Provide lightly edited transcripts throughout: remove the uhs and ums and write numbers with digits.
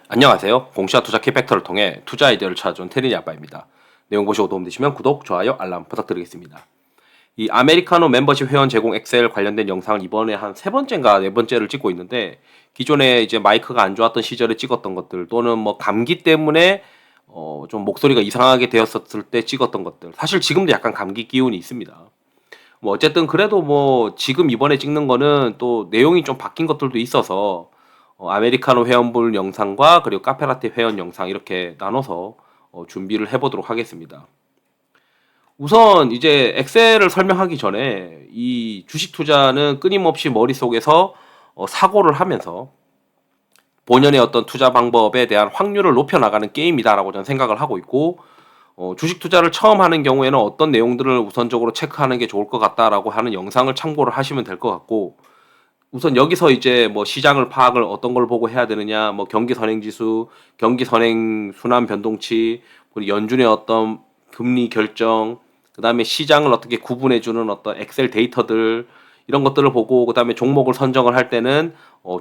안녕하세요. 공시와 투자 키팩터를 통해 투자 아이디어를 찾아준 테린이 아빠입니다. 내용 보시고 도움되시면 구독, 좋아요, 알람 부탁드리겠습니다. 이 아메리카노 멤버십 회원 제공 엑셀 관련된 영상을 이번에 한 세 번째인가 네 번째를 찍고 있는데, 기존에 이제 마이크가 안 좋았던 시절에 찍었던 것들, 또는 뭐 감기 때문에 좀 목소리가 이상하게 되었을 때 찍었던 것들, 사실 지금도 약간 감기 기운이 있습니다. 뭐 어쨌든 그래도 뭐 지금 이번에 찍는 거는 또 내용이 좀 바뀐 것들도 있어서 아메리카노 회원분 영상과 그리고 카페라떼 회원 영상 이렇게 나눠서 준비를 해보도록 하겠습니다. 우선 이제 엑셀을 설명하기 전에 이 주식 투자는 끊임없이 머릿속에서 사고를 하면서 본연의 어떤 투자 방법에 대한 확률을 높여나가는 게임이다라고 저는 생각을 하고 있고, 주식 투자를 처음 하는 경우에는 어떤 내용들을 우선적으로 체크하는 게 좋을 것 같다라고 하는 영상을 참고를 하시면 될 것 같고, 우선 여기서 이제 뭐 시장을 파악을 어떤 걸 보고 해야 되느냐, 뭐 경기 선행 지수, 경기 선행 순환 변동치, 그리고 연준의 어떤 금리 결정, 그다음에 시장을 어떻게 구분해 주는 어떤 엑셀 데이터들, 이런 것들을 보고, 그다음에 종목을 선정을 할 때는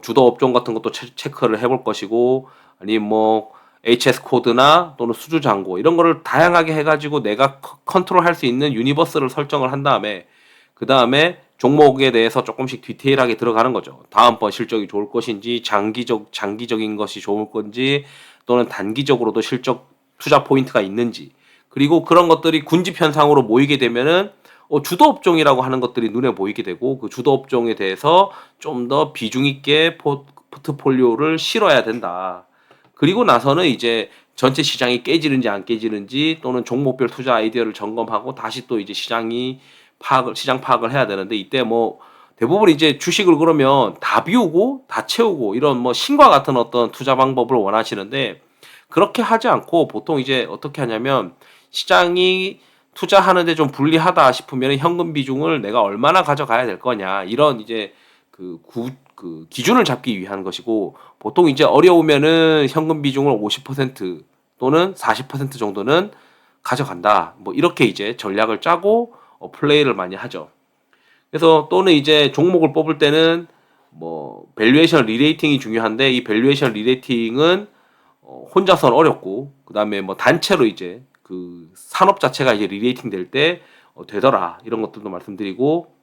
주도 업종 같은 것도 체크를 해볼 것이고, 아니면 뭐 HS 코드나 또는 수주 잔고 이런 거를 다양하게 해가지고 내가 컨트롤 할 수 있는 유니버스를 설정을 한 다음에, 그 다음에 종목에 대해서 조금씩 디테일하게 들어가는 거죠. 다음번 실적이 좋을 것인지, 장기적인 것이 좋을 건지, 또는 단기적으로도 실적 투자 포인트가 있는지, 그리고 그런 것들이 군집 현상으로 모이게 되면은 주도 업종이라고 하는 것들이 눈에 보이게 되고, 그 주도 업종에 대해서 좀 더 비중 있게 포트폴리오를 실어야 된다. 그리고 나서는 이제 전체 시장이 깨지는지 안 깨지는지, 또는 종목별 투자 아이디어를 점검하고 다시 또 이제 시장 파악을 해야 되는데, 이때 뭐 대부분 이제 주식을 그러면 다 비우고 다 채우고 이런 뭐 신과 같은 어떤 투자 방법을 원하시는데, 그렇게 하지 않고 보통 이제 어떻게 하냐면, 시장이 투자하는데 좀 불리하다 싶으면 현금 비중을 내가 얼마나 가져가야 될 거냐, 이런 이제 그 기준을 잡기 위한 것이고, 보통 이제 어려우면은 현금 비중을 50% 또는 40% 정도는 가져간다, 뭐 이렇게 이제 전략을 짜고 플레이를 많이 하죠. 그래서 또는 이제 종목을 뽑을 때는 뭐 밸류에이션 리레이팅이 중요한데, 이 밸류에이션 리레이팅은 혼자서는 어렵고, 그다음에 뭐 단체로 이제 그 산업 자체가 이제 리레이팅 될 때 되더라, 이런 것들도 말씀드리고,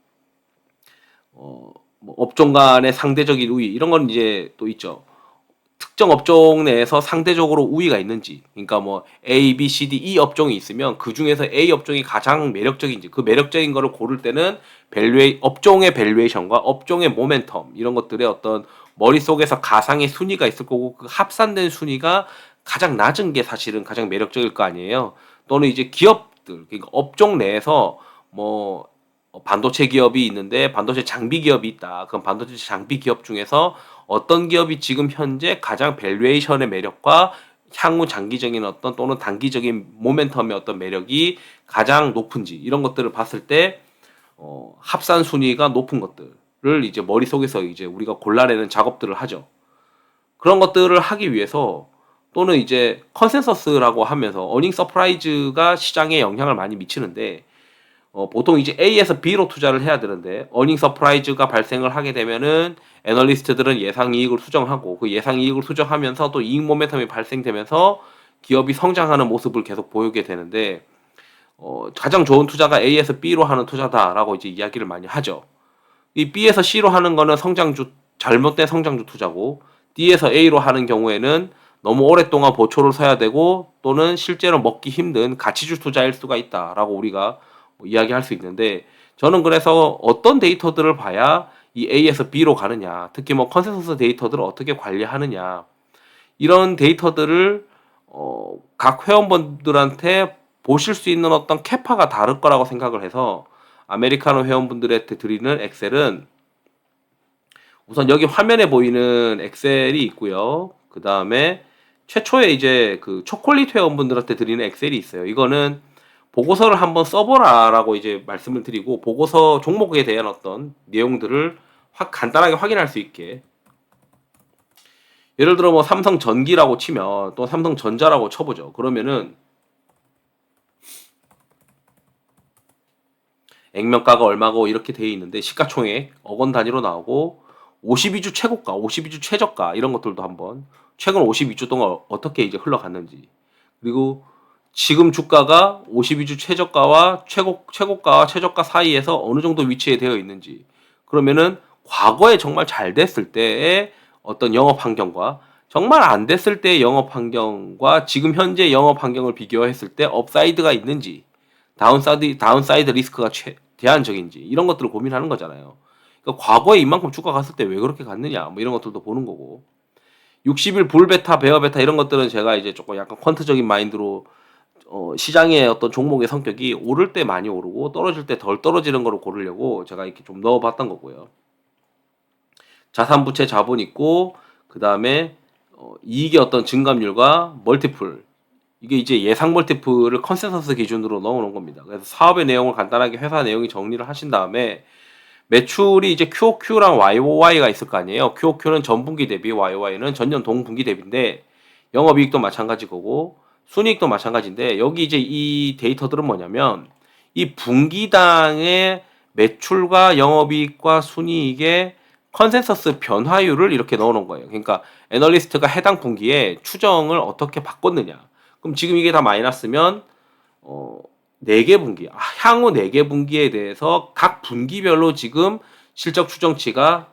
뭐 업종 간의 상대적인 우위 이런 건 이제 또 있죠. 특정 업종 내에서 상대적으로 우위가 있는지, 그러니까 뭐 A, B, C, D, E 업종이 있으면 그 중에서 A 업종이 가장 매력적인지, 그 매력적인 거를 고를 때는 업종의 밸류에이션과 업종의 모멘텀 이런 것들의 어떤 머릿속에서 가상의 순위가 있을 거고, 그 합산된 순위가 가장 낮은 게 사실은 가장 매력적일 거 아니에요. 또는 이제 기업들, 그러니까 업종 내에서 뭐 반도체 기업이 있는데 반도체 장비 기업이 있다. 그럼 반도체 장비 기업 중에서 어떤 기업이 지금 현재 가장 밸류에이션의 매력과 향후 장기적인 어떤 또는 단기적인 모멘텀의 어떤 매력이 가장 높은지, 이런 것들을 봤을 때 합산 순위가 높은 것들을 이제 머릿속에서 이제 우리가 골라내는 작업들을 하죠. 그런 것들을 하기 위해서, 또는 이제 컨센서스라고 하면서 어닝 서프라이즈가 시장에 영향을 많이 미치는데, 보통 이제 A에서 B로 투자를 해야 되는데, 어닝 서프라이즈가 발생을 하게 되면은 애널리스트들은 예상 이익을 수정하고, 그 예상 이익을 수정하면서 또 이익 모멘텀이 발생되면서 기업이 성장하는 모습을 계속 보이게 되는데, 가장 좋은 투자가 A에서 B로 하는 투자다라고 이제 이야기를 많이 하죠. 이 B에서 C로 하는 거는 잘못된 성장주 투자고, D에서 A로 하는 경우에는 너무 오랫동안 보초를 서야 되고, 또는 실제로 먹기 힘든 가치주 투자일 수가 있다라고 우리가 이야기할 수 있는데, 저는 그래서 어떤 데이터들을 봐야 이 A에서 B로 가느냐, 특히 뭐 컨센서스 데이터들을 어떻게 관리하느냐, 이런 데이터들을 각 회원분들한테 보실 수 있는 어떤 캐파가 다를 거라고 생각을 해서, 아메리카노 회원분들한테 드리는 엑셀은 우선 여기 화면에 보이는 엑셀이 있고요. 그 다음에 최초에 이제 그 초콜릿 회원분들한테 드리는 엑셀이 있어요. 이거는 보고서를 한번 써보라라고 이제 말씀을 드리고, 보고서 종목에 대한 어떤 내용들을 간단하게 확인할 수 있게, 예를 들어 뭐 삼성전기라고 치면, 또 삼성전자라고 쳐보죠. 그러면은 액면가가 얼마고 이렇게 돼 있는데, 시가총액 억 원 단위로 나오고, 52주 최고가, 52주 최저가 이런 것들도 한번 최근 52주 동안 어떻게 이제 흘러갔는지, 그리고 지금 주가가 52주 최저가와 최고가와 최저가 사이에서 어느 정도 위치에 되어 있는지, 그러면은 과거에 정말 잘 됐을 때의 어떤 영업 환경과 정말 안 됐을 때의 영업 환경과 지금 현재 영업 환경을 비교했을 때 업사이드가 있는지, 다운사이드 리스크가 제한적인지, 이런 것들을 고민하는 거잖아요. 그러니까 과거에 이만큼 주가 갔을 때 왜 그렇게 갔느냐, 뭐 이런 것들도 보는 거고. 60일 불베타, 베어베타 이런 것들은 제가 이제 조금 약간 퀀트적인 마인드로 시장의 어떤 종목의 성격이 오를 때 많이 오르고 떨어질 때 덜 떨어지는 거로 고르려고 제가 이렇게 좀 넣어봤던 거고요. 자산부채 자본 있고, 그 다음에 이익의 어떤 증감률과 멀티플, 이게 이제 예상 멀티플을 컨센서스 기준으로 넣어놓은 겁니다. 그래서 사업의 내용을 간단하게 회사 내용이 정리를 하신 다음에 매출이 이제 QOQ랑 YOY가 있을 거 아니에요. QOQ는 전분기 대비, YOY는 전년 동분기 대비인데 영업이익도 마찬가지 거고 순이익도 마찬가지인데, 여기 이제 이 데이터들은 뭐냐면 이 분기당의 매출과 영업이익과 순이익의 컨센서스 변화율을 이렇게 넣어놓은 거예요. 그러니까 애널리스트가 해당 분기에 추정을 어떻게 바꿨느냐. 그럼 지금 이게 다 마이너스면 4개 분기, 향후 4개 분기에 대해서 각 분기별로 지금 실적 추정치가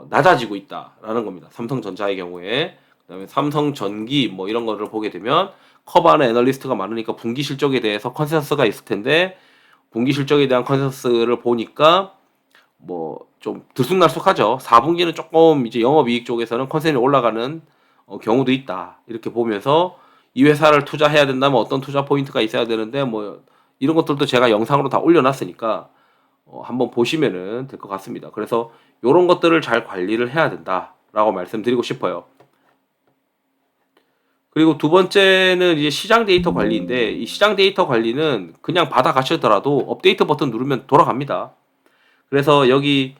낮아지고 있다라는 겁니다. 삼성전자의 경우에. 그다음에 삼성전기 뭐 이런 거를 보게 되면 커버하는 애널리스트가 많으니까 분기 실적에 대해서 컨센서스가 있을 텐데, 분기 실적에 대한 컨센서스를 보니까 뭐 좀 들쑥날쑥하죠. 4분기는 조금 이제 영업이익 쪽에서는 컨센이 올라가는 경우도 있다. 이렇게 보면서 이 회사를 투자해야 된다면 어떤 투자 포인트가 있어야 되는데, 뭐 이런 것들도 제가 영상으로 다 올려놨으니까 한번 보시면은 될 것 같습니다. 그래서 이런 것들을 잘 관리를 해야 된다라고 말씀드리고 싶어요. 그리고 두 번째는 이제 시장 데이터 관리인데, 이 시장 데이터 관리는 그냥 받아가시더라도 업데이트 버튼 누르면 돌아갑니다. 그래서 여기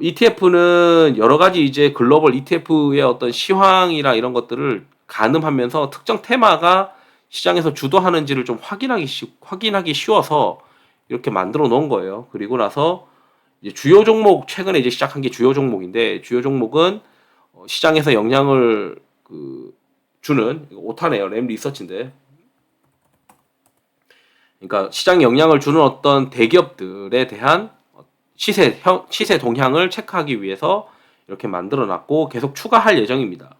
ETF는 여러 가지 이제 글로벌 ETF의 어떤 시황이랑 이런 것들을 가늠하면서 특정 테마가 시장에서 주도하는지를 좀 확인하기 쉬워서 이렇게 만들어 놓은 거예요. 그리고 나서 이제 주요 종목, 최근에 이제 시작한 게 주요 종목인데, 주요 종목은 시장에서 영향을 주는, 오타네요. 램 리서치인데. 그러니까 시장 영향을 주는 어떤 대기업들에 대한 시세 동향을 체크하기 위해서 이렇게 만들어 놨고 계속 추가할 예정입니다.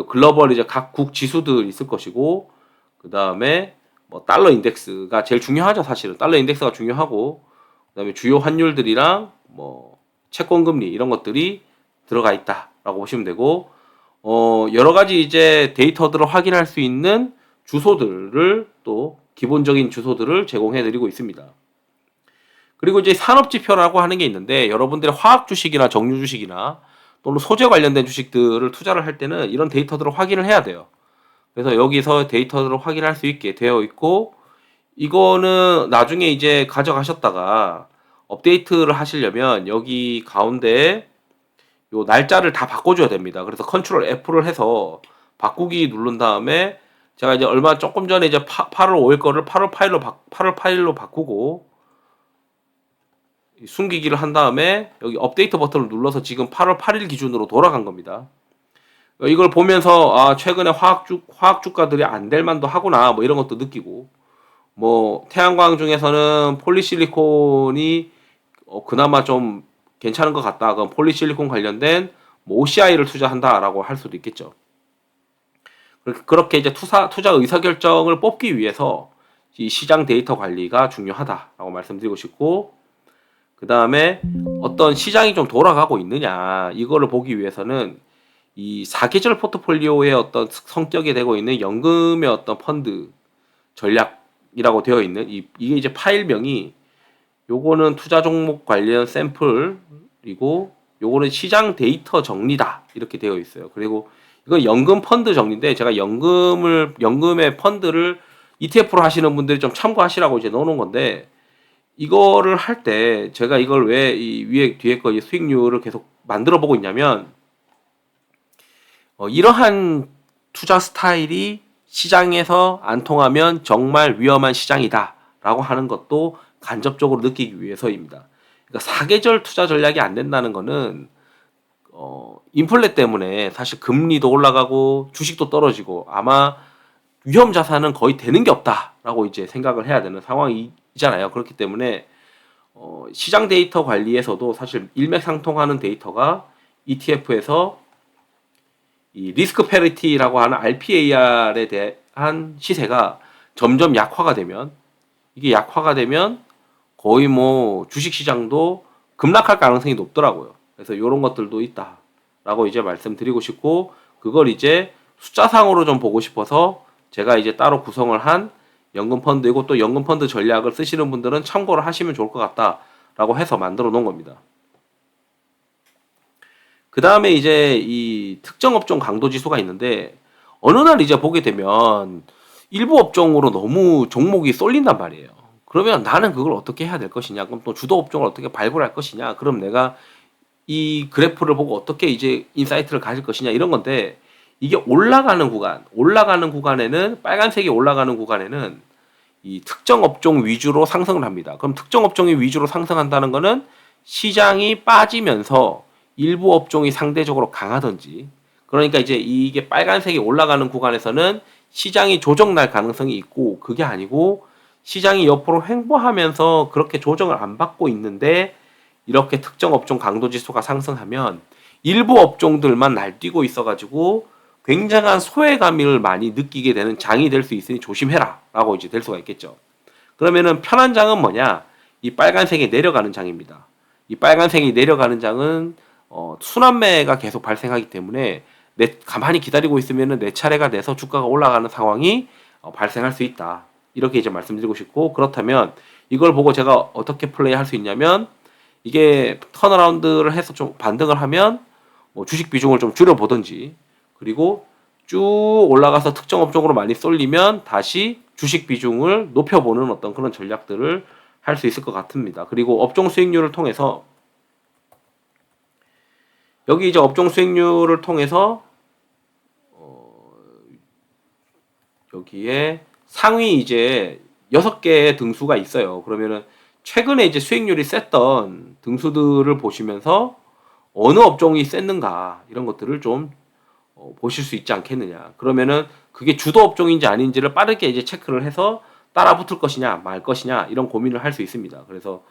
글로벌 이제 각국 지수들 있을 것이고, 그 다음에 뭐 달러 인덱스가 제일 중요하죠. 사실은 달러 인덱스가 중요하고, 그 다음에 주요 환율들이랑 뭐 채권 금리 이런 것들이 들어가 있다라고 보시면 되고, 여러 가지 이제 데이터들을 확인할 수 있는 주소들을, 또 기본적인 주소들을 제공해 드리고 있습니다. 그리고 이제 산업지표라고 하는 게 있는데, 여러분들의 화학 주식이나 정유 주식이나 또는 소재 관련된 주식들을 투자를 할 때는 이런 데이터들을 확인을 해야 돼요. 그래서 여기서 데이터들을 확인할 수 있게 되어 있고, 이거는 나중에 이제 가져가셨다가 업데이트를 하시려면 여기 가운데 요 날짜를 다 바꿔줘야 됩니다. 그래서 컨트롤 F를 해서 바꾸기 누른 다음에, 제가 이제 얼마 조금 전에 이제 8월 5일 거를 8월 파일로 바꾸고 숨기기를 한 다음에 여기 업데이트 버튼을 눌러서 지금 8월 8일 기준으로 돌아간 겁니다. 이걸 보면서 최근에 화학 주가들이 안 될 만도 하구나, 뭐 이런 것도 느끼고, 뭐 태양광 중에서는 폴리실리콘이 그나마 좀 괜찮은 것 같다. 그럼 폴리실리콘 관련된 뭐 OCI를 투자한다라고 할 수도 있겠죠. 그렇게 이제 투자 의사결정을 뽑기 위해서 이 시장 데이터 관리가 중요하다라고 말씀드리고 싶고, 그 다음에 어떤 시장이 좀 돌아가고 있느냐, 이거를 보기 위해서는 이 사계절 포트폴리오의 어떤 성격이 되고 있는 연금의 어떤 펀드 전략이라고 되어 있는 이게 이제 파일명이, 요거는 투자 종목 관련 샘플이고 요거는 시장 데이터 정리다 이렇게 되어 있어요. 그리고 이건 연금 펀드 정리인데, 제가 연금의 펀드를 ETF로 하시는 분들이 좀 참고하시라고 이제 넣어놓은 건데, 이거를 할 때 제가 이걸 왜 이 위에 뒤에 거 수익률을 계속 만들어 보고 있냐면, 이러한 투자 스타일이 시장에서 안 통하면 정말 위험한 시장이다라고 하는 것도 간접적으로 느끼기 위해서입니다. 그러니까 사계절 투자 전략이 안 된다는 거는 인플레 때문에 사실 금리도 올라가고 주식도 떨어지고 아마 위험 자산은 거의 되는 게 없다라고 이제 생각을 해야 되는 상황이잖아요. 그렇기 때문에 시장 데이터 관리에서도 사실 일맥상통하는 데이터가 ETF에서 이 리스크 페리티라고 하는 RPAR에 대한 시세가 점점 약화가 되면 이게 약화가 되면 거의 뭐 주식 시장도 급락할 가능성이 높더라고요. 그래서 이런 것들도 있다라고 이제 말씀드리고 싶고 그걸 이제 숫자상으로 좀 보고 싶어서 제가 이제 따로 구성을 한 연금 펀드이고 또 연금 펀드 전략을 쓰시는 분들은 참고를 하시면 좋을 것 같다라고 해서 만들어 놓은 겁니다. 그 다음에 이제 이 특정 업종 강도 지수가 있는데 어느 날 이제 보게 되면 일부 업종으로 너무 종목이 쏠린단 말이에요. 그러면 나는 그걸 어떻게 해야 될 것이냐? 그럼 또 주도 업종을 어떻게 발굴할 것이냐? 그럼 내가 이 그래프를 보고 어떻게 이제 인사이트를 가질 것이냐 이런 건데 이게 올라가는 구간에는 빨간색이 올라가는 구간에는 이 특정 업종 위주로 상승을 합니다. 그럼 특정 업종이 위주로 상승한다는 거는 시장이 빠지면서 일부 업종이 상대적으로 강하든지 그러니까 이제 이게 빨간색이 올라가는 구간에서는 시장이 조정날 가능성이 있고 그게 아니고 시장이 옆으로 횡보하면서 그렇게 조정을 안 받고 있는데 이렇게 특정 업종 강도 지수가 상승하면 일부 업종들만 날뛰고 있어가지고 굉장한 소외감을 많이 느끼게 되는 장이 될 수 있으니 조심해라 라고 이제 될 수가 있겠죠. 그러면은 편한 장은 뭐냐? 이 빨간색이 내려가는 장입니다. 이 빨간색이 내려가는 장은 순환매가 계속 발생하기 때문에 가만히 기다리고 있으면은 내 차례가 돼서 주가가 올라가는 상황이 발생할 수 있다. 이렇게 이제 말씀드리고 싶고 그렇다면 이걸 보고 제가 어떻게 플레이할 수 있냐면 이게 턴어라운드를 해서 좀 반등을 하면 뭐 주식 비중을 좀 줄여보든지 그리고 쭉 올라가서 특정 업종으로 많이 쏠리면 다시 주식 비중을 높여보는 어떤 그런 전략들을 할 수 있을 것 같습니다. 그리고 업종 수익률을 통해서 여기 이제 업종 수익률을 통해서 여기에 상위 이제 6개의 등수가 있어요. 그러면은 최근에 이제 수익률이 셌던 등수들을 보시면서 어느 업종이 셌는가 이런 것들을 좀 보실 수 있지 않겠느냐. 그러면은 그게 주도 업종인지 아닌지를 빠르게 이제 체크를 해서 따라 붙을 것이냐 말 것이냐 이런 고민을 할 수 있습니다. 그래서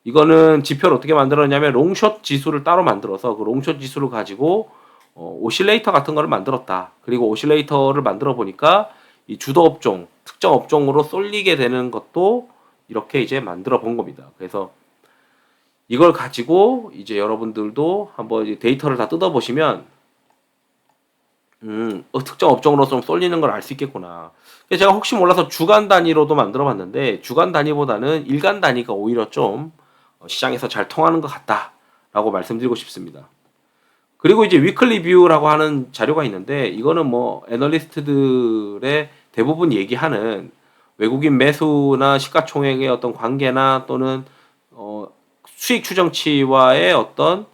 이거는 지표를 어떻게 만들었냐면 롱숏 지수를 따로 만들어서 그 롱숏 지수를 가지고 오실레이터 같은 거를 만들었다. 그리고 오실레이터를 만들어 보니까 이 주도 업종, 특정 업종으로 쏠리게 되는 것도 이렇게 이제 만들어 본 겁니다. 그래서 이걸 가지고 이제 여러분들도 한번 이제 데이터를 다 뜯어 보시면 특정 업종으로 좀 쏠리는 걸 알 수 있겠구나. 그래서 제가 혹시 몰라서 주간 단위로도 만들어 봤는데 주간 단위보다는 일간 단위가 오히려 좀 시장에서 잘 통하는 것 같다라고 말씀드리고 싶습니다. 그리고 이제 위클리 뷰라고 하는 자료가 있는데 이거는 뭐 애널리스트들의 대부분 얘기하는 외국인 매수나 시가총액의 어떤 관계나 또는 수익 추정치와의 어떤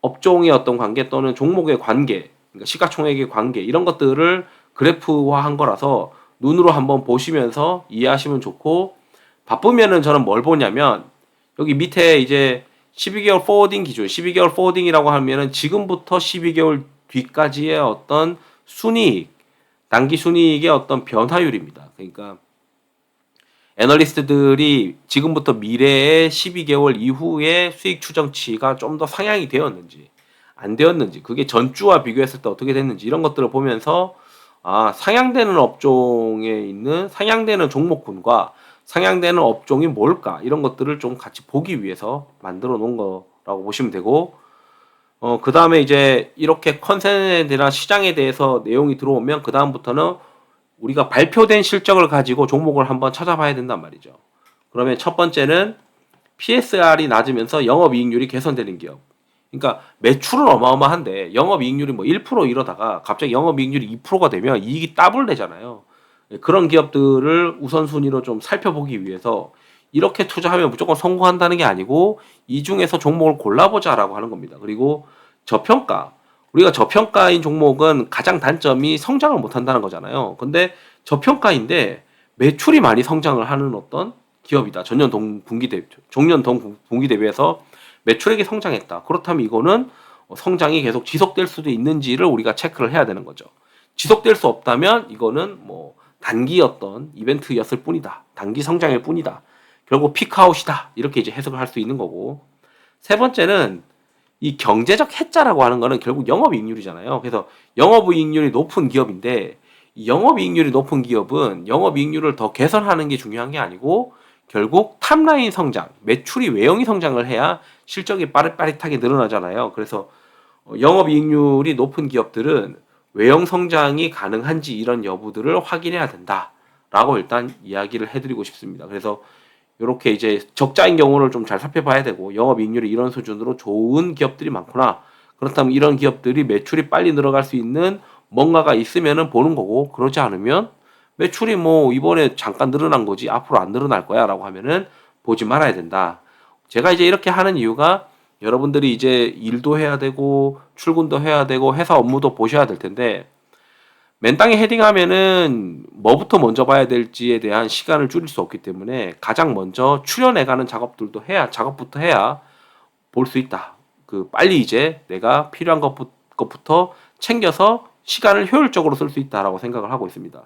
업종의 어떤 관계 또는 종목의 관계, 그러니까 시가총액의 관계 이런 것들을 그래프화한 거라서 눈으로 한번 보시면서 이해하시면 좋고 바쁘면은 저는 뭘 보냐면 여기 밑에 이제 12개월 포워딩 기준, 12개월 포워딩이라고 하면은 지금부터 12개월 뒤까지의 어떤 순이익, 단기 순이익의 어떤 변화율입니다. 그러니까 애널리스트들이 지금부터 미래의 12개월 이후의 수익 추정치가 좀 더 상향이 되었는지 안 되었는지 그게 전주와 비교했을 때 어떻게 됐는지 이런 것들을 보면서 상향되는 업종에 있는 상향되는 종목군과 상향되는 업종이 뭘까 이런 것들을 좀 같이 보기 위해서 만들어 놓은 거라고 보시면 되고 그 다음에 이제 이렇게 컨센에 대한 시장에 대해서 내용이 들어오면 그 다음부터는 우리가 발표된 실적을 가지고 종목을 한번 찾아봐야 된단 말이죠. 그러면 첫 번째는 PSR이 낮으면서 영업이익률이 개선되는 기업. 그러니까 매출은 어마어마한데 영업이익률이 뭐 1% 이러다가 갑자기 영업이익률이 2%가 되면 이익이 더블 되잖아요. 그런 기업들을 우선순위로 좀 살펴보기 위해서 이렇게 투자하면 무조건 성공한다는 게 아니고 이 중에서 종목을 골라보자라고 하는 겁니다. 그리고 저평가. 우리가 저평가인 종목은 가장 단점이 성장을 못한다는 거잖아요. 근데 저평가인데 매출이 많이 성장을 하는 어떤 기업이다. 전년 동분기 대비해서 매출액이 성장했다. 그렇다면 이거는 성장이 계속 지속될 수도 있는지를 우리가 체크를 해야 되는 거죠. 지속될 수 없다면 이거는 뭐 단기 어떤 이벤트였을 뿐이다. 단기 성장일 뿐이다. 결국 피크아웃이다. 이렇게 이제 해석을 할 수 있는 거고. 세 번째는 이 경제적 해자라고 하는 거는 결국 영업이익률이잖아요. 그래서 영업이익률이 높은 기업인데 이 영업이익률이 높은 기업은 영업이익률을 더 개선하는 게 중요한 게 아니고 결국 탑라인 성장, 매출이 외형이 성장을 해야 실적이 빠릿빠릿하게 늘어나잖아요. 그래서 영업이익률이 높은 기업들은 외형 성장이 가능한지 이런 여부들을 확인해야 된다라고 일단 이야기를 해드리고 싶습니다. 그래서 이렇게 이제 적자인 경우를 좀 잘 살펴봐야 되고 영업이익률이 이런 수준으로 좋은 기업들이 많구나. 그렇다면 이런 기업들이 매출이 빨리 늘어갈 수 있는 뭔가가 있으면은 보는 거고 그러지 않으면 매출이 뭐 이번에 잠깐 늘어난 거지 앞으로 안 늘어날 거야라고 하면은 보지 말아야 된다. 제가 이제 이렇게 하는 이유가 여러분들이 이제 일도 해야 되고 출근도 해야 되고 회사 업무도 보셔야 될 텐데 맨땅에 헤딩하면은 뭐부터 먼저 봐야 될지에 대한 시간을 줄일 수 없기 때문에 가장 먼저 출연해가는 작업들도 해야 작업부터 해야 볼 수 있다. 그 빨리 이제 내가 필요한 것부터 챙겨서 시간을 효율적으로 쓸 수 있다라고 생각을 하고 있습니다.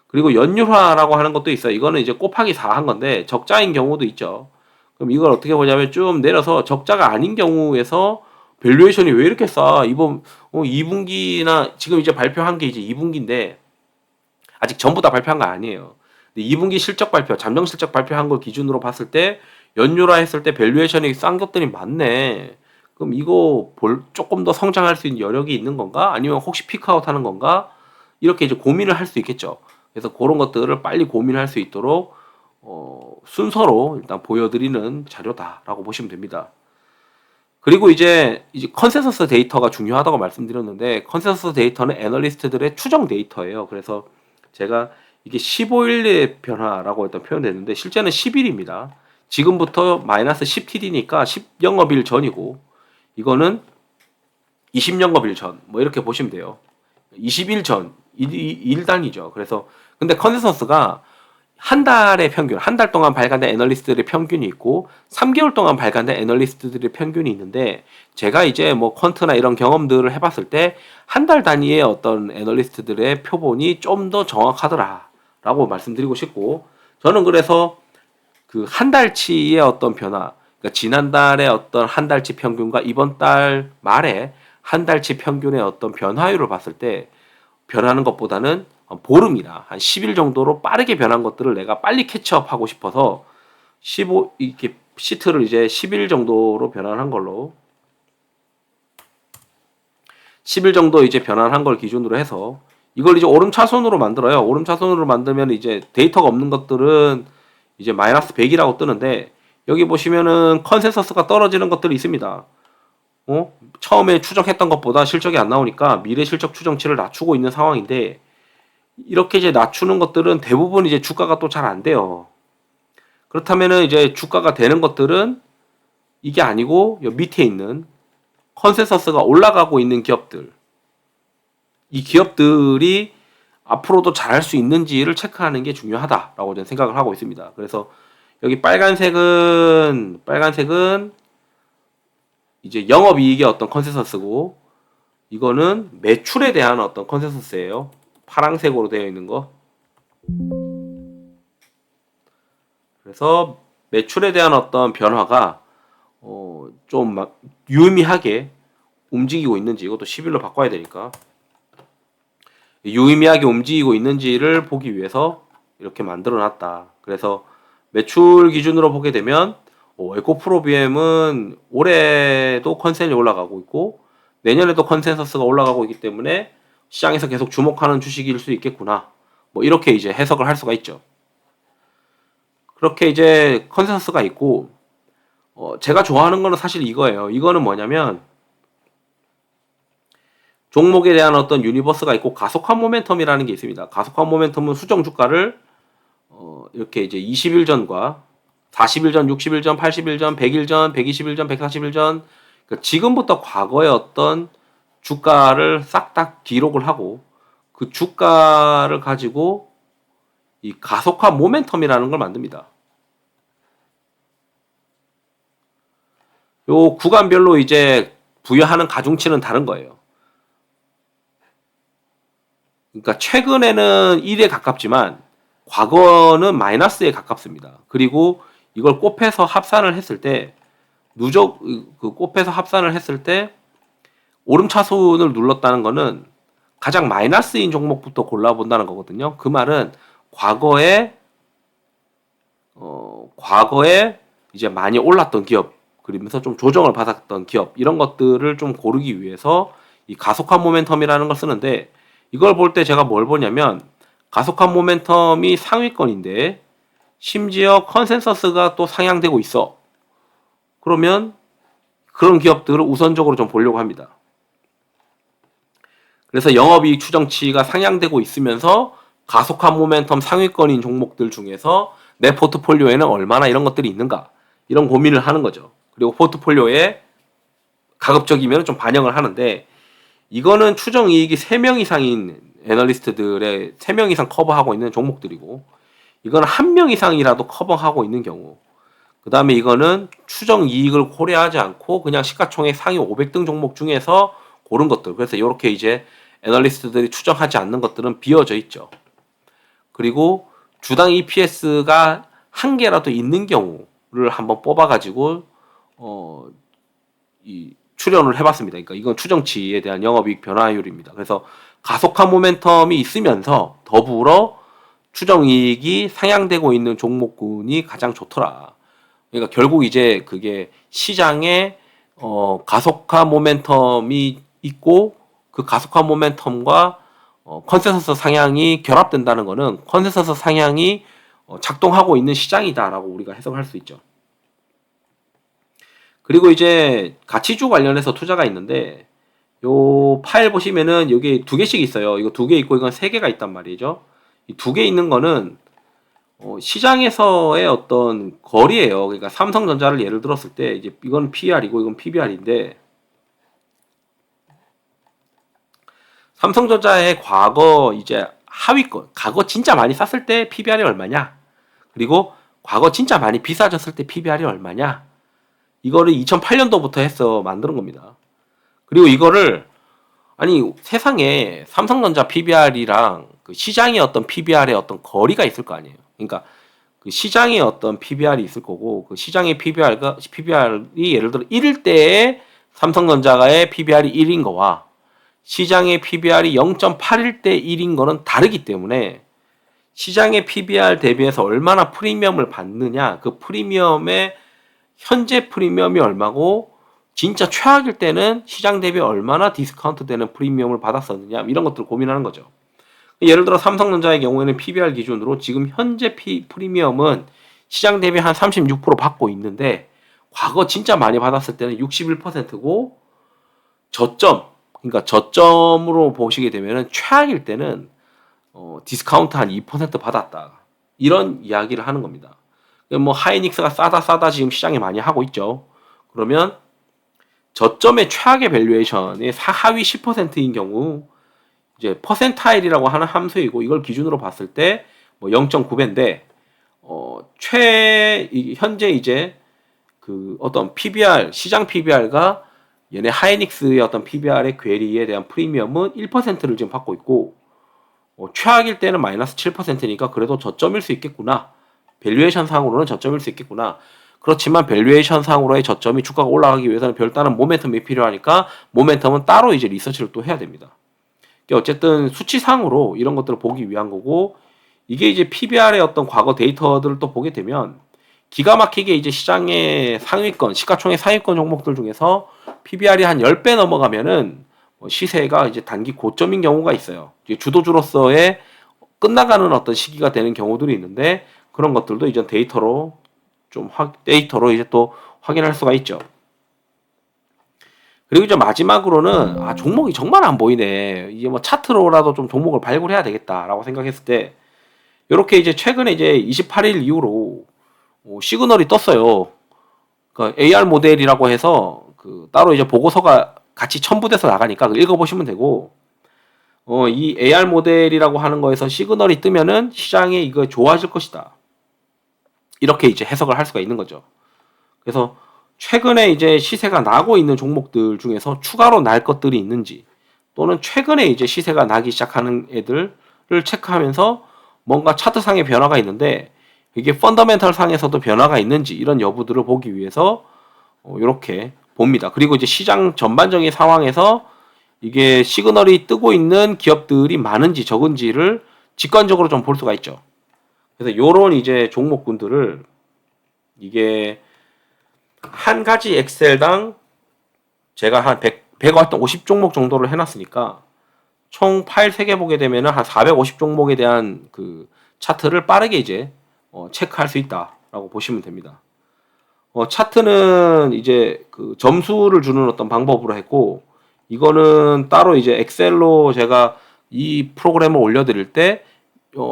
그리고 연율화라고 하는 것도 있어요. 이거는 이제 곱하기 4 한 건데 적자인 경우도 있죠. 그럼 이걸 어떻게 보냐면 좀 내려서 적자가 아닌 경우에서 밸류에이션이 왜 이렇게 싸? 이번 2분기나 지금 이제 발표한 게 이제 2분기인데 아직 전부 다 발표한 거 아니에요. 근데 2분기 실적 발표, 잠정 실적 발표한 걸 기준으로 봤을 때 연율화 했을 때 밸류에이션이 싼 것들이 많네. 그럼 이거 조금 더 성장할 수 있는 여력이 있는 건가? 아니면 혹시 피크아웃 하는 건가? 이렇게 이제 고민을 할 수 있겠죠. 그래서 그런 것들을 빨리 고민할 수 있도록 순서로 일단 보여드리는 자료다라고 보시면 됩니다. 그리고 이제 컨센서스 데이터가 중요하다고 말씀드렸는데 컨센서스 데이터는 애널리스트들의 추정 데이터예요. 그래서 제가 이게 15일의 변화라고 일단 표현됐는데 실제는 10일입니다. 지금부터 마이너스 10TD니까 10영업일 전이고 이거는 20영업일 전 뭐 이렇게 보시면 돼요. 20일 전 일 단위죠. 그래서 근데 컨센서스가 한 달의 평균, 한 달 동안 발간된 애널리스트들의 평균이 있고 3개월 동안 발간된 애널리스트들의 평균이 있는데 제가 이제 뭐 퀀트나 이런 경험들을 해봤을 때 한 달 단위의 어떤 애널리스트들의 표본이 좀 더 정확하더라라고 말씀드리고 싶고 저는 그래서 그 한 달치의 어떤 변화, 그러니까 지난달의 어떤 한 달치 평균과 이번 달 말에 한 달치 평균의 어떤 변화율을 봤을 때 변하는 것보다는 보름이나 한 10일 정도로 빠르게 변한 것들을 내가 빨리 캐치업하고 싶어서 15 이렇게 시트를 이제 10일 정도로 변환한 걸로 10일 정도 이제 변환한 걸 기준으로 해서 이걸 이제 오름차순으로 만들어요. 오름차순으로 만들면 이제 데이터가 없는 것들은 이제 마이너스 100이라고 뜨는데 여기 보시면은 컨센서스가 떨어지는 것들이 있습니다. 처음에 추정했던 것보다 실적이 안 나오니까 미래 실적 추정치를 낮추고 있는 상황인데 이렇게 이제 낮추는 것들은 대부분 이제 주가가 또 잘 안 돼요. 그렇다면은 이제 주가가 되는 것들은 이게 아니고 요 밑에 있는 컨센서스가 올라가고 있는 기업들 이 기업들이 앞으로도 잘할 수 있는지를 체크하는 게 중요하다라고 저는 생각을 하고 있습니다. 그래서 여기 빨간색은 이제 영업이익의 어떤 컨센서스고 이거는 매출에 대한 어떤 컨센서스예요. 파란색으로 되어 있는 거. 그래서 매출에 대한 어떤 변화가 좀 막 유의미하게 움직이고 있는지 이것도 11로 바꿔야 되니까 유의미하게 움직이고 있는지를 보기 위해서 이렇게 만들어 놨다. 그래서 매출 기준으로 보게 되면 에코프로비엠은 올해도 컨센이 올라가고 있고 내년에도 컨센서스가 올라가고 있기 때문에 시장에서 계속 주목하는 주식일 수 있겠구나. 뭐 이렇게 이제 해석을 할 수가 있죠. 그렇게 이제 컨센서스가 있고 제가 좋아하는 거는 사실 이거예요. 이거는 뭐냐면 종목에 대한 어떤 유니버스가 있고 가속화 모멘텀이라는 게 있습니다. 가속화 모멘텀은 수정 주가를 이렇게 이제 20일 전과 40일 전, 60일 전, 80일 전, 100일 전, 120일 전, 140일 전 그러니까 지금부터 과거의 어떤 주가를 싹 다 기록을 하고 그 주가를 가지고 이 가속화 모멘텀이라는 걸 만듭니다. 요 구간별로 이제 부여하는 가중치는 다른 거예요. 그러니까 최근에는 1에 가깝지만 과거는 마이너스에 가깝습니다. 그리고 이걸 곱해서 합산을 했을 때 누적 그 곱해서 합산을 했을 때 오름차순을 눌렀다는 거는 가장 마이너스인 종목부터 골라본다는 거거든요. 그 말은 과거에 이제 많이 올랐던 기업, 그러면서 좀 조정을 받았던 기업, 이런 것들을 좀 고르기 위해서 이 가속한 모멘텀이라는 걸 쓰는데, 이걸 볼 때 제가 뭘 보냐면 가속한 모멘텀이 상위권인데 심지어 컨센서스가 또 상향되고 있어. 그러면 그런 기업들을 우선적으로 좀 보려고 합니다. 그래서 영업이익 추정치가 상향되고 있으면서 가속한 모멘텀 상위권인 종목들 중에서 내 포트폴리오에는 얼마나 이런 것들이 있는가, 이런 고민을 하는 거죠. 그리고 포트폴리오에 가급적이면 좀 반영을 하는데, 이거는 추정 이익이 3명 이상인 애널리스트들의 3명 이상 커버하고 있는 종목들이고, 이건 1명 이상이라도 커버하고 있는 경우, 그 다음에 이거는 추정 이익을 고려하지 않고 그냥 시가총액 상위 500등 종목 중에서 고른 것들. 그래서 이렇게 이제 애널리스트들이 추정하지 않는 것들은 비어져 있죠. 그리고 주당 EPS가 한 개라도 있는 경우를 한번 뽑아가지고 이 출연을 해봤습니다. 그러니까 이건 추정치에 대한 영업이익 변화율입니다. 그래서 가속한 모멘텀이 있으면서 더불어 추정이익이 상향되고 있는 종목군이 가장 좋더라. 그러니까 결국 이제 그게 시장에 가속한 모멘텀이 있고 그 가속한 모멘텀과 컨센서스 상향이 결합된다는 거는 컨센서스 상향이 작동하고 있는 시장이다라고 우리가 해석할 수 있죠. 그리고 이제 가치주 관련해서 투자가 있는데, 요 파일 보시면은 여기 2개씩 있어요. 이거 2개 있고 이건 3개가 있단 말이죠. 이 2개 있는 거는 시장에서의 어떤 거리예요. 그러니까 삼성전자를 예를 들었을 때 이제 이건 PR이고 이건 PBR인데, 삼성전자의 과거 이제 하위권, 과거 진짜 많이 쌌을 때 PBR이 얼마냐? 그리고 과거 진짜 많이 비싸졌을 때 PBR이 얼마냐? 이거를 2008년도부터 해서 만드는 겁니다. 그리고 이거를 아니 세상에 삼성전자 PBR이랑 그 시장의 어떤 PBR의 어떤 거리가 있을 거 아니에요. 그러니까 그 시장의 어떤 PBR이 있을 거고, 그 시장의 PBR이 예를 들어 1일 때에 삼성전자의 PBR이 1인 거와 시장의 PBR이 0.8일 때 1인 거는 다르기 때문에 시장의 PBR 대비해서 얼마나 프리미엄을 받느냐, 그 프리미엄의 현재 프리미엄이 얼마고 진짜 최악일 때는 시장 대비 얼마나 디스카운트 되는 프리미엄을 받았었느냐, 이런 것들을 고민하는 거죠. 예를 들어 삼성전자의 경우에는 PBR 기준으로 지금 현재 프리미엄은 시장 대비 한 36% 받고 있는데 과거 진짜 많이 받았을 때는 61%고 그러니까 저점으로 보시게 되면은 최악일 때는 디스카운트 한 2% 받았다, 이런 이야기를 하는 겁니다. 뭐 하이닉스가 싸다 지금 시장에 많이 하고 있죠. 그러면 저점의 최악의 밸류에이션이 하위 10%인 경우 이제 퍼센타일이라고 하는 함수이고, 이걸 기준으로 봤을 때 뭐 0.9배인데 현재 이제 그 어떤 PBR, 시장 PBR과 얘네 하이닉스의 어떤 PBR의 괴리에 대한 프리미엄은 1%를 지금 받고 있고, 최악일 때는 마이너스 7%니까 그래도 저점일 수 있겠구나. 밸류에이션 상으로는 저점일 수 있겠구나. 그렇지만 밸류에이션 상으로의 저점이 주가가 올라가기 위해서는 별다른 모멘텀이 필요하니까 모멘텀은 따로 이제 리서치를 또 해야 됩니다. 어쨌든 수치상으로 이런 것들을 보기 위한 거고, 이게 이제 PBR의 어떤 과거 데이터들을 또 보게 되면 기가 막히게 이제 시장의 상위권, 시가총액 상위권 종목들 중에서 PBR이 한 10배 넘어가면은 시세가 이제 단기 고점인 경우가 있어요. 이제 주도주로서의 끝나가는 어떤 시기가 되는 경우들이 있는데, 그런 것들도 이제 데이터로 이제 또 확인할 수가 있죠. 그리고 이제 마지막으로는 종목이 정말 안 보이네, 이게 뭐 차트로라도 좀 종목을 발굴해야 되겠다라고 생각했을 때, 이렇게 이제 최근에 이제 28일 이후로 시그널이 떴어요. 그 AR 모델이라고 해서 그 따로 이제 보고서가 같이 첨부돼서 나가니까 읽어보시면 되고, 이 AR 모델이라고 하는 거에서 시그널이 뜨면은 시장에 이거 좋아질 것이다, 이렇게 이제 해석을 할 수가 있는 거죠. 그래서 최근에 이제 시세가 나고 있는 종목들 중에서 추가로 날 것들이 있는지, 또는 최근에 이제 시세가 나기 시작하는 애들을 체크하면서 뭔가 차트상의 변화가 있는데 이게 펀더멘털 상에서도 변화가 있는지, 이런 여부들을 보기 위해서 이렇게 봅니다. 그리고 이제 시장 전반적인 상황에서 이게 시그널이 뜨고 있는 기업들이 많은지 적은지를 직관적으로 좀 볼 수가 있죠. 그래서 요런 이제 종목군들을, 이게 한 가지 엑셀당 제가 한 100왔던 50종목 정도를 해놨으니까 총 파일 3개 보게 되면은 한 450종목에 대한 그 차트를 빠르게 이제 체크할 수 있다라고 보시면 됩니다. 차트는 이제 그 점수를 주는 어떤 방법으로 했고, 이거는 따로 이제 엑셀로 제가 이 프로그램을 올려드릴 때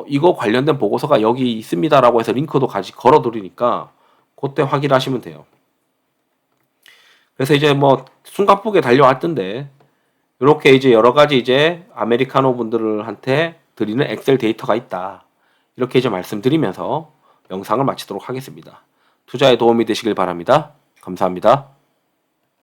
이거 관련된 보고서가 여기 있습니다라고 해서 링크도 같이 걸어드리니까 그때 확인하시면 돼요. 그래서 이제 뭐 숨가쁘게 달려왔던데, 이렇게 이제 여러 가지 이제 아메리카노 분들한테 드리는 엑셀 데이터가 있다, 이렇게 이제 말씀드리면서 영상을 마치도록 하겠습니다. 투자에 도움이 되시길 바랍니다. 감사합니다.